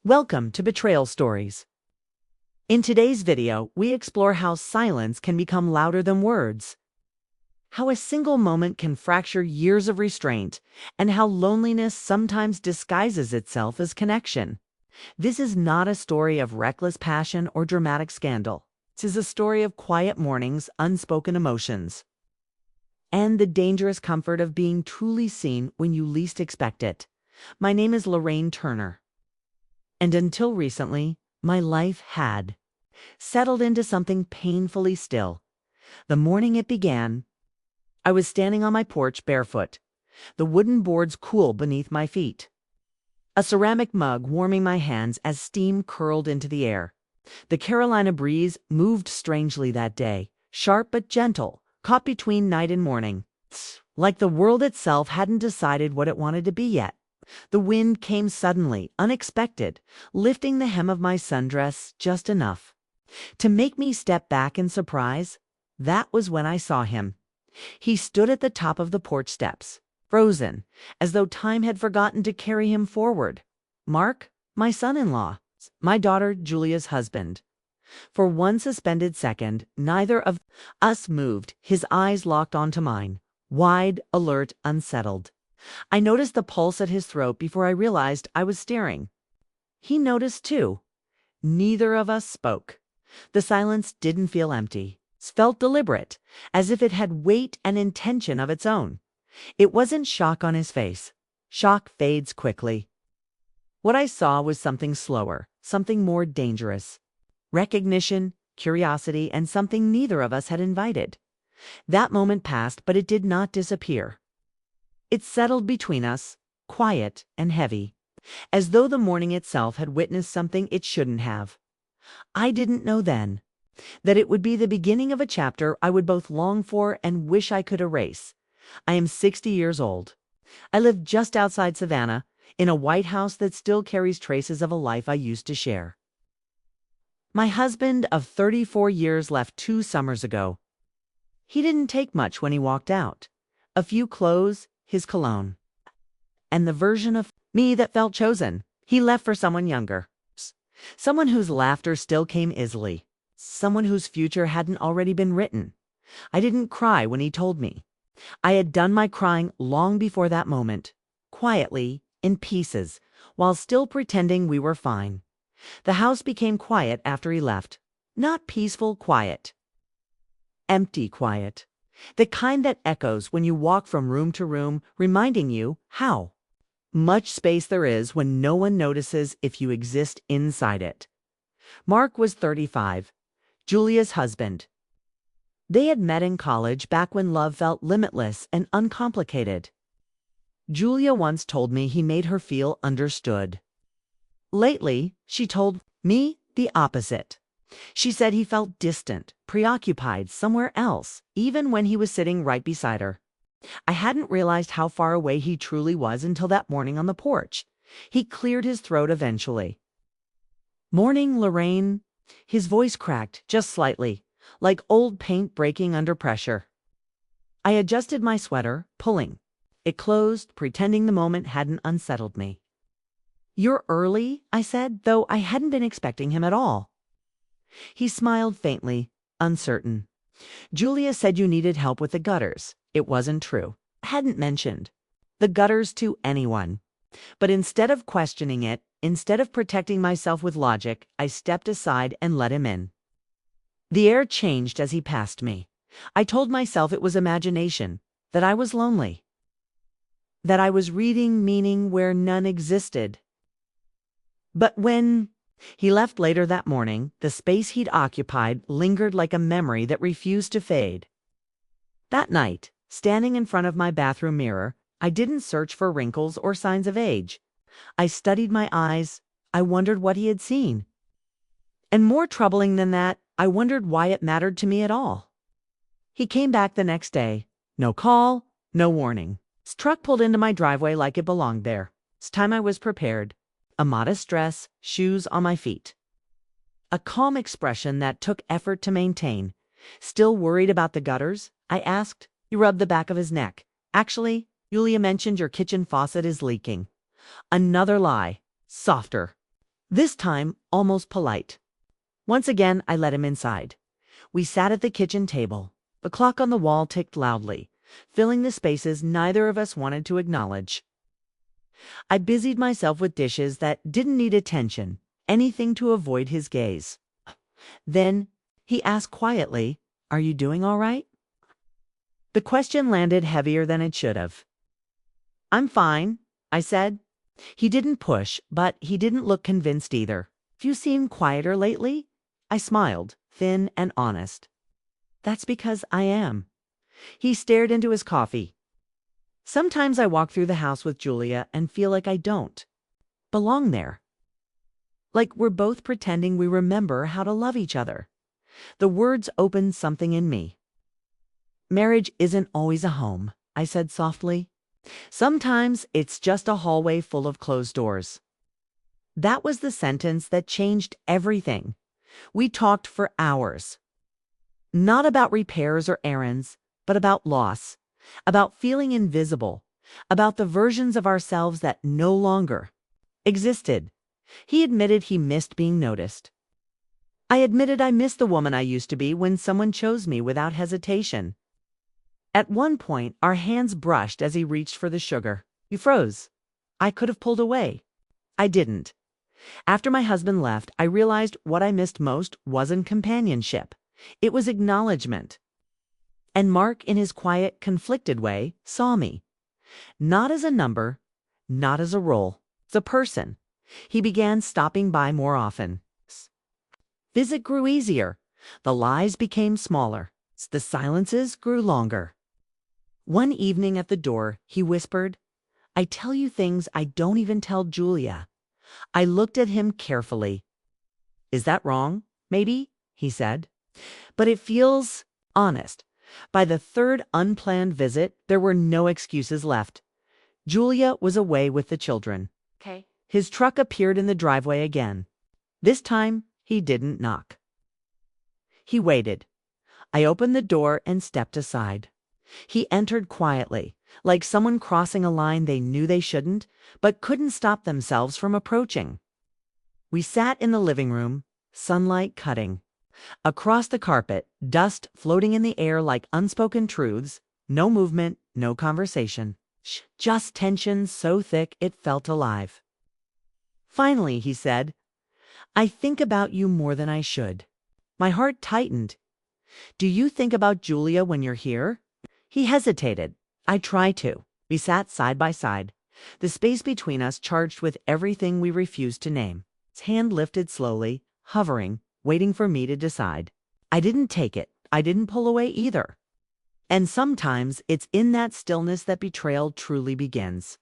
Welcome to Betrayal Stories. In today's video, we explore how silence can become louder than words, how a single moment can fracture years of restraint, and how loneliness sometimes disguises itself as connection. This is not a story of reckless passion or dramatic scandal. It is a story of quiet mornings, unspoken emotions, and the dangerous comfort of being truly seen when you least expect it. My name is Lorraine Turner. And until recently, my life had settled into something painfully still. The morning it began, I was standing on my porch barefoot, the wooden boards cool beneath my feet, a ceramic mug warming my hands as steam curled into the air. The Carolina breeze moved strangely that day, sharp but gentle, caught between night and morning, like the world itself hadn't decided what it wanted to be yet. The wind came suddenly, unexpected, lifting the hem of my sundress just enough to make me step back in surprise. That was when I saw him. He stood at the top of the porch steps, frozen, as though time had forgotten to carry him forward. Mark, my son-in-law, my daughter Julia's husband. For one suspended second, neither of us moved. His eyes locked onto mine, wide, alert, unsettled. I noticed the pulse at his throat before I realized I was staring. He noticed too. Neither of us spoke. The silence didn't feel empty. It felt deliberate, as if it had weight and intention of its own. It wasn't shock on his face. Shock fades quickly. What I saw was something slower, something more dangerous. Recognition, curiosity, and something neither of us had invited. That moment passed, but it did not disappear. It settled between us, quiet and heavy, as though the morning itself had witnessed something it shouldn't have. I didn't know then that it would be the beginning of a chapter I would both long for and wish I could erase. I am 60 years old. I live just outside Savannah, in a white house that still carries traces of a life I used to share. My husband of 34 years left 2 summers ago. He didn't take much when he walked out. A few clothes, his cologne, and the version of me that felt chosen. He left for someone younger, someone whose laughter still came easily, someone whose future hadn't already been written. I didn't cry when he told me. I had done my crying long before that moment, quietly, in pieces, while still pretending we were fine. The house became quiet after he left. Not peaceful quiet. Empty quiet. The kind that echoes when you walk from room to room, reminding you how much space there is when no one notices if you exist inside it. Mark was 35, Julia's husband. They had met in college back when love felt limitless and uncomplicated. Julia once told me he made her feel understood. Lately, she told me the opposite. She said he felt distant, preoccupied somewhere else, even when he was sitting right beside her. I hadn't realized how far away he truly was until that morning on the porch. He cleared his throat eventually. "Morning, Lorraine." His voice cracked just slightly, like old paint breaking under pressure. I adjusted my sweater, pulling it closed, pretending the moment hadn't unsettled me. "You're early," I said, though I hadn't been expecting him at all. He smiled faintly, uncertain. "Julia said you needed help with the gutters." It wasn't true. I hadn't mentioned the gutters to anyone. But instead of questioning it, instead of protecting myself with logic, I stepped aside and let him in. The air changed as he passed me. I told myself it was imagination, that I was lonely, that I was reading meaning where none existed. But when he left later that morning, the space he'd occupied lingered like a memory that refused to fade. That night, standing in front of my bathroom mirror, I didn't search for wrinkles or signs of age. I studied my eyes. I wondered what he had seen. And more troubling than that, I wondered why it mattered to me at all. He came back the next day. No call, no warning. His truck pulled into my driveway like it belonged there. It's time I was prepared. A modest dress, shoes on my feet. A calm expression that took effort to maintain. "Still worried about the gutters?" I asked. He rubbed the back of his neck. "Actually, Julia mentioned your kitchen faucet is leaking." Another lie. Softer. This time, almost polite. Once again, I let him inside. We sat at the kitchen table. The clock on the wall ticked loudly, filling the spaces neither of us wanted to acknowledge. I busied myself with dishes that didn't need attention, anything to avoid his gaze. Then he asked quietly, "Are you doing all right?" The question landed heavier than it should have. "I'm fine," I said. He didn't push, but he didn't look convinced either. "Have you seemed quieter lately?" I smiled, thin and honest. "That's because I am." He stared into his coffee. "Sometimes I walk through the house with Julia and feel like I don't belong there. Like we're both pretending we remember how to love each other." The words opened something in me. "Marriage isn't always a home," I said softly. "Sometimes it's just a hallway full of closed doors." That was the sentence that changed everything. We talked for hours. Not about repairs or errands, but about loss, about feeling invisible, about the versions of ourselves that no longer existed. He admitted he missed being noticed. I admitted I missed the woman I used to be when someone chose me without hesitation. At one point, our hands brushed as he reached for the sugar. He froze. I could have pulled away. I didn't. After my husband left, I realized what I missed most wasn't companionship. It was acknowledgement. And Mark, in his quiet, conflicted way, saw me. Not as a number, not as a role, as a person. He began stopping by more often. Visit grew easier. The lies became smaller. The silences grew longer. One evening at the door, he whispered, "I tell you things I don't even tell Julia." I looked at him carefully. "Is that wrong? Maybe," he said. "But it feels honest." By the third unplanned visit, there were no excuses left. Julia was away with the children. Okay. His truck appeared in the driveway again. This time, he didn't knock. He waited. I opened the door and stepped aside. He entered quietly, like someone crossing a line they knew they shouldn't, but couldn't stop themselves from approaching. We sat in the living room, sunlight cutting. Across the carpet, dust floating in the air like unspoken truths, no movement, no conversation. Just tension so thick it felt alive. Finally, he said, "I think about you more than I should." My heart tightened. "Do you think about Julia when you're here?" He hesitated. "I try to." We sat side by side, the space between us charged with everything we refused to name. His hand lifted slowly, hovering, waiting for me to decide. I didn't take it. I didn't pull away either. And sometimes it's in that stillness that betrayal truly begins.